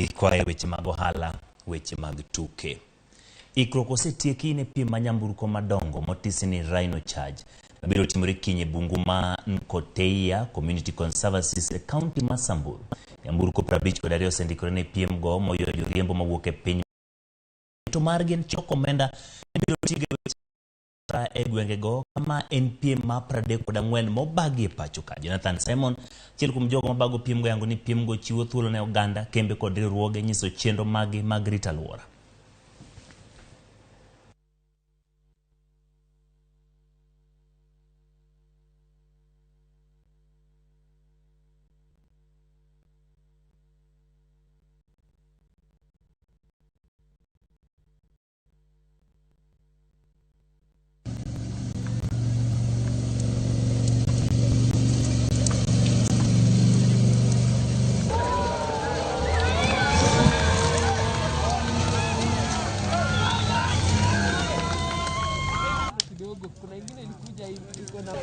kwae weche mag ohala, weche mag tuke. Ikruok osetieki ne piem manyamburko madongo motisi ni Rhino Charge. Mabiro timore kinye bungu ma Nkoteia Community Conservancies e county ma Samburu. Nyamburko 50 kod 2 osendikore ne piem go moyo joriembo mawuok e piny. To margen choko omenda biro tige e gwenge go kama en piem ma 34 mobagi e pacho ka. Jonathan Simon, chiel kuom jogo mabago piem go yango ni piem go chiwo thuolo ne oganda kembe kod riwruoge nyiso chenro magi mag rito alwora. Kuna ingine ilikuja hivi iko na